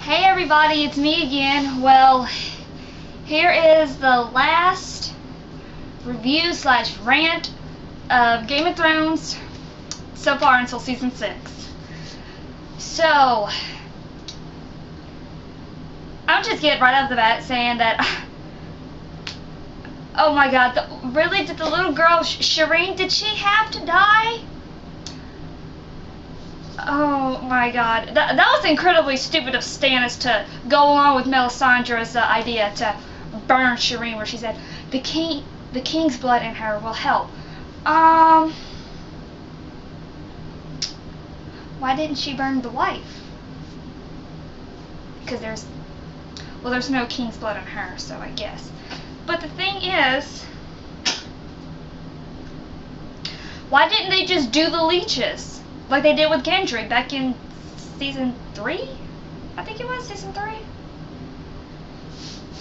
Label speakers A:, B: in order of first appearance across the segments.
A: Hey everybody, it's me again. Well, here is the last review slash rant of Game of Thrones so far until season 6. So, I'll just get right off the bat saying that, oh my god, really, did the little girl, Shireen, did she have to die? Oh my god, that was incredibly stupid of Stannis to go along with Melisandre's idea to burn Shireen, where she said the king's blood in her will help. Why didn't she burn the wife? Because there's no king's blood in her, so I guess. But the thing is, why didn't they just do the leeches? Like they did with Gendry back in season 3? I think it was season 3.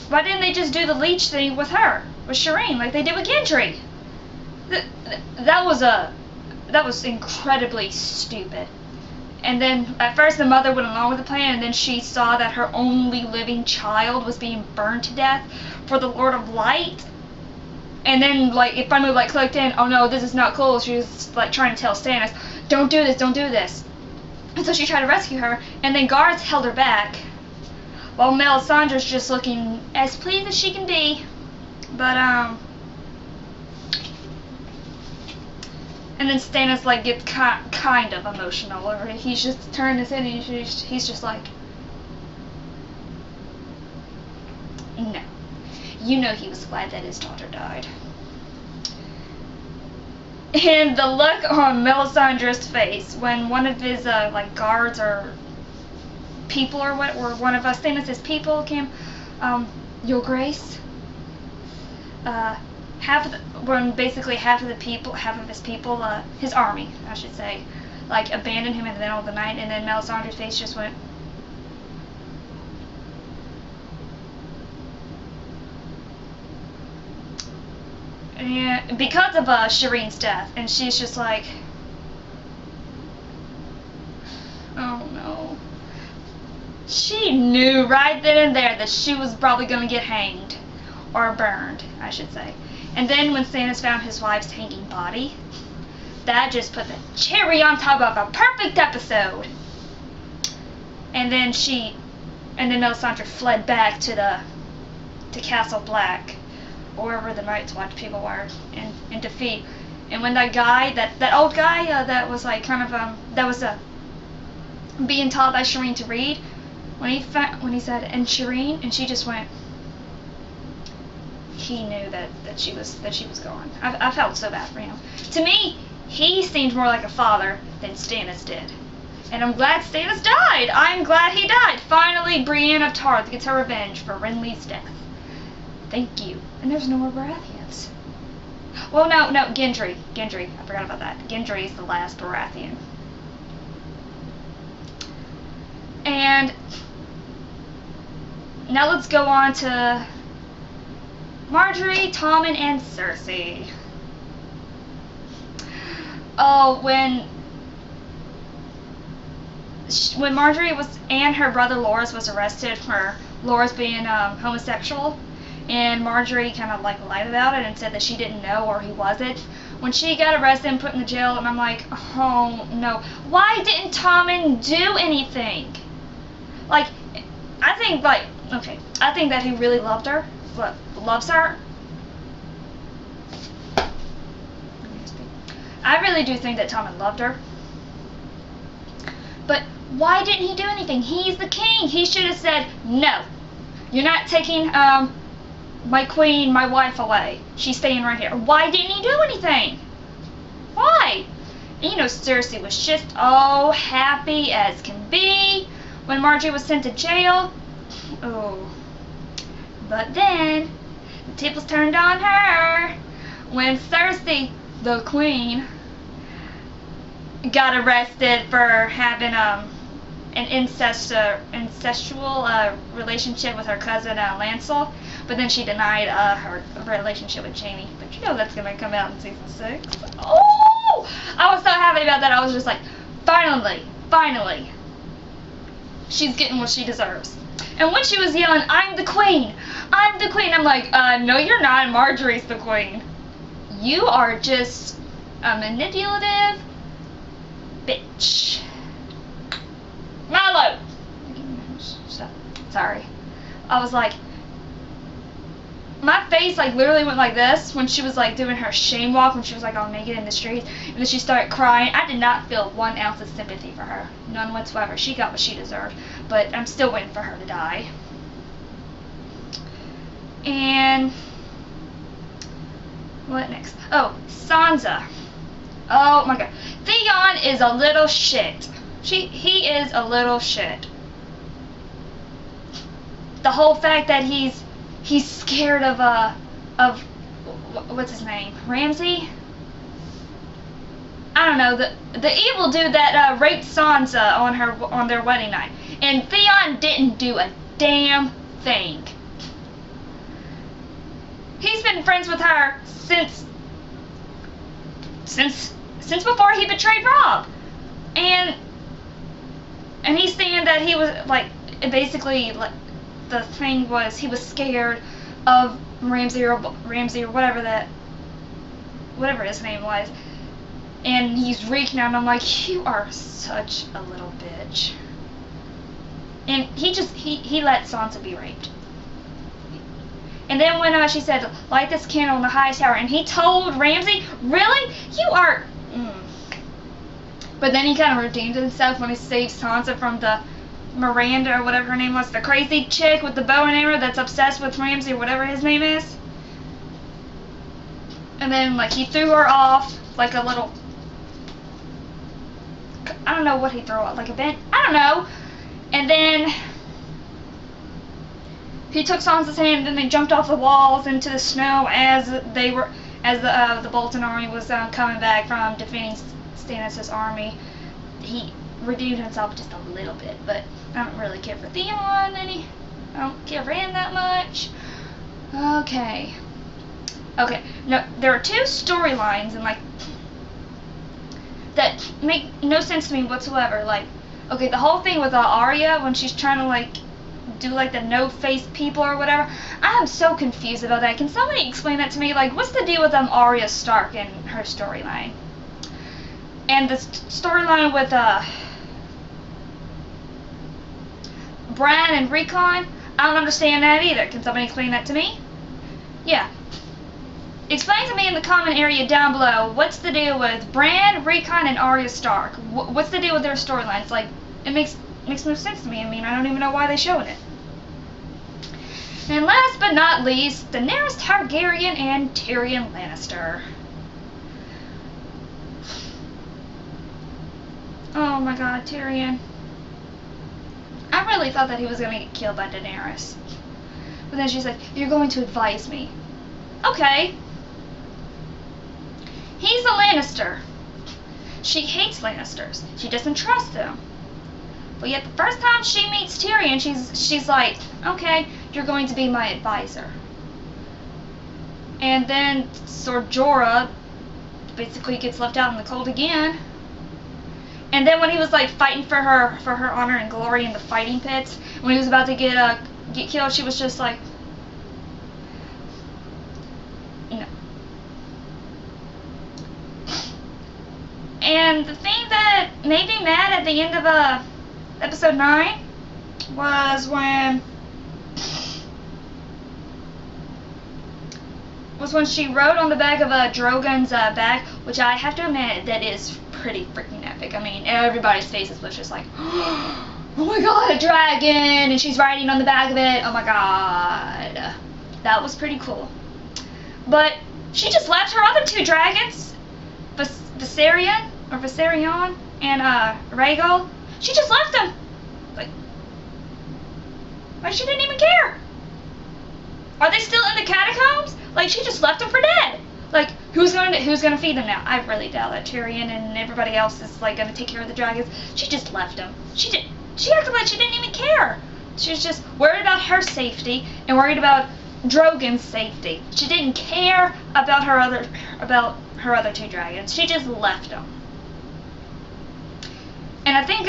A: Why didn't they just do the leech thing with her, with Shireen, like they did with Gendry? That was incredibly stupid. And then at first the mother went along with the plan, and then she saw that her only living child was being burned to death for the Lord of Light. And then it finally clicked in, oh no, this is not cool. She was trying to tell Stannis, don't do this, don't do this. And so she tried to rescue her, and then guards held her back, while Melisandre's just looking as pleased as she can be. But and then Stannis gets kind of emotional, or he's just turned his head and he's just like, no. You know he was glad that his daughter died. And the look on Melisandre's face when one of his guards or people or one of Stannis' people came, Your Grace, basically half of his people, his army, I should say, abandoned him in the middle of the night, and then Melisandre's face just went. Yeah, because of Shireen's death, and she's just like, oh no. She knew right then and there that she was probably going to get hanged, or burned, I should say. And then when Stannis found his wife's hanging body, that just put the cherry on top of a perfect episode. And then Melisandre fled back to Castle Black, or wherever the Night's Watch people were, in defeat. And when that guy, that old guy that was that was being taught by Shireen to read, when he said, and Shireen, and she just went, he knew that she was gone. I felt so bad for him. To me, he seemed more like a father than Stannis did. And I'm glad Stannis died. I'm glad he died. Finally, Brienne of Tarth gets her revenge for Renly's death. Thank you. And there's no more Baratheons. Well, no, Gendry. I forgot about that. Gendry is the last Baratheon. And now let's go on to Marjorie, Tommen, and Cersei. Oh, when Marjorie and her brother Loras was arrested for Loras being homosexual, and Marjorie kind of lied about it and said that she didn't know or he wasn't. When she got arrested and put in the jail, and I'm like, oh no, why didn't Tommen do anything? I think that he really loves her. I really do think that Tommen loved her. But why didn't he do anything? He's the king. He should have said, no, you're not taking my queen, my wife away. She's staying right here. Why didn't he do anything? Why? And Cersei was just happy as can be when Marjorie was sent to jail. Oh. But then the tables turned on her when Cersei, the queen, got arrested for having an incestual relationship with her cousin Lancel, but then she denied her relationship with Jaime. But that's gonna come out in season 6. Oh! I was so happy about that. I was just like, finally. she's getting what she deserves. And when she was yelling, "I'm the queen! I'm the queen!" I'm like, no you're not, Marjorie's the queen. You are just a manipulative bitch. Milo! Stop. Sorry. I was like, my face like literally went like this when she was like doing her shame walk, when she was like all naked in the streets, and then she started crying. I did not feel 1 ounce of sympathy for her. None whatsoever. She got what she deserved. But I'm still waiting for her to die. And what next? Oh, Sansa. Oh my god. Theon is a little shit. He is a little shit. The whole fact that he's scared of what's his name? Ramsay? I don't know, the evil dude that raped Sansa on their wedding night. And Theon didn't do a damn thing. He's been friends with her since before he betrayed Robb. And he's saying that he was like, basically like, the thing was he was scared of Ramsay or whatever his name was, and he's reeking out. And I'm like, you are such a little bitch. And he let Sansa be raped. And then when she said, light this candle in the highest tower, and he told Ramsay, really? You are... But then he kind of redeemed himself when he saved Sansa from the Miranda or whatever her name was, the crazy chick with the bow and arrow that's obsessed with Ramsay or whatever his name is. And then like he threw her off like a little, I don't know what he threw off, like a vent, I don't know. And then he took Sansa's hand and they jumped off the walls into the snow as the Bolton army was coming back from defeating Stannis' army. He redeemed himself just a little bit, but I don't really care for Theon I don't care for him that much. Okay. No, there are 2 storylines and like that make no sense to me whatsoever. Like, okay, the whole thing with Arya when she's trying to like do like the no-face people or whatever. I am so confused about that. Can somebody explain that to me? Like, what's the deal with Arya Stark and her storyline? And the storyline with Bran and Rickon, I don't understand that either. Can somebody explain that to me? Yeah. Explain to me in the comment area down below, what's the deal with Bran, Rickon, and Arya Stark? What's the deal with their storylines? Like, it makes no sense to me. I mean, I don't even know why they're showing it. And last but not least, Daenerys Targaryen and Tyrion Lannister. Oh my god, Tyrion. I really thought that he was going to get killed by Daenerys. But then she's like, you're going to advise me. Okay. He's a Lannister. She hates Lannisters. She doesn't trust them. But yet the first time she meets Tyrion, she's like, okay, you're going to be my advisor. And then Sir Jorah basically gets left out in the cold again. And then when he was like fighting for her honor and glory in the fighting pits, when he was about to get killed, she was just like, no. And the thing that made me mad at the end of episode 9 was when she wrote on the back of Drogon's back, which I have to admit that is pretty freaking epic. I mean, everybody's faces was just like, oh my god, a dragon, and she's riding on the back of it. Oh my god, that was pretty cool. But she just left her other 2 dragons, Viserion and Rhaegal. She just left them. Like she didn't even care. Are they still in the catacombs? Like, she just left them for dead. Like, who's gonna feed them now? I really doubt that Tyrion and everybody else is like gonna take care of the dragons. She just left them. She acted like she didn't even care. She was just worried about her safety and worried about Drogon's safety. She didn't care about her other 2 dragons. She just left them. And I think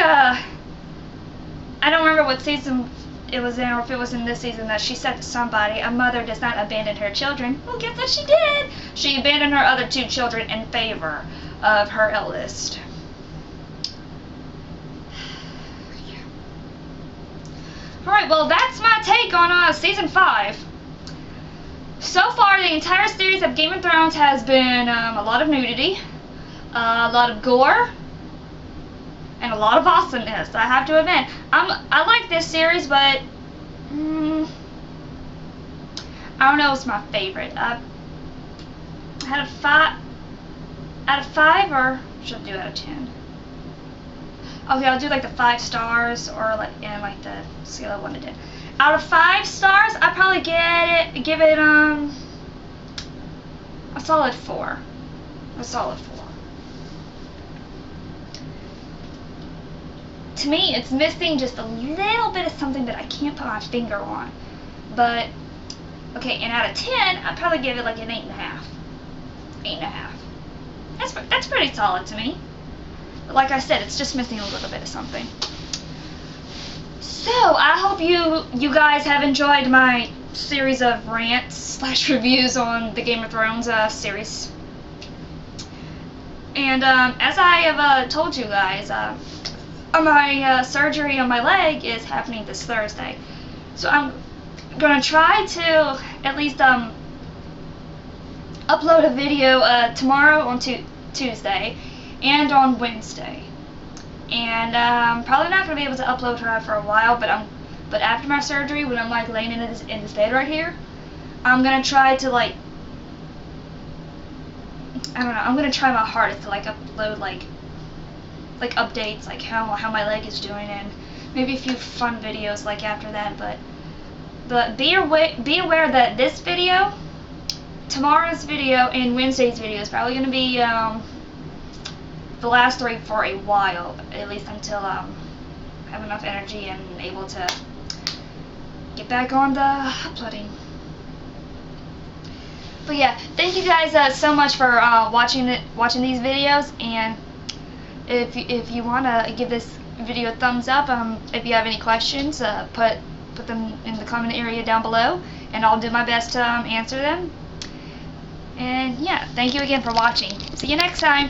A: I don't remember what season it was in, or if it was in this season, that she said to somebody, a mother does not abandon her children. Well, guess what she did? She abandoned her other 2 children in favor of her eldest. Alright, well, that's my take on Season 5. So far, the entire series of Game of Thrones has been a lot of nudity, a lot of gore, and a lot of awesomeness, I have to admit. I like this series, but I don't know, it's my favorite. Out of 5, or should I do out of 10? Okay, I'll do like the 5 stars, or like the scale of 1 to 10. Out of 5 stars, I'd probably give it a solid 4. A solid 4. To me, it's missing just a little bit of something that I can't put my finger on. But okay, and out of 10, I'd probably give it like an 8.5. 8.5. That's pretty solid to me. But like I said, it's just missing a little bit of something. So I hope you guys have enjoyed my series of rants / reviews on the Game of Thrones series. And as I have told you guys, my surgery on my leg is happening this Thursday. So I'm gonna try to at least upload a video tomorrow on Tuesday and on Wednesday. And I'm probably not gonna be able to upload her for a while, but after my surgery, when I'm like laying in this bed right here, I'm gonna try to like, I don't know, I'm gonna try my hardest to like upload like updates, like how my leg is doing, and maybe a few fun videos like after that. But be aware that this video, tomorrow's video, and Wednesday's video is probably gonna be the last 3 for a while, at least until I have enough energy and able to get back on the uploading. But yeah, thank you guys so much for watching these videos, and if you want to give this video a thumbs up, if you have any questions, put them in the comment area down below, and I'll do my best to answer them. And yeah, thank you again for watching. See you next time.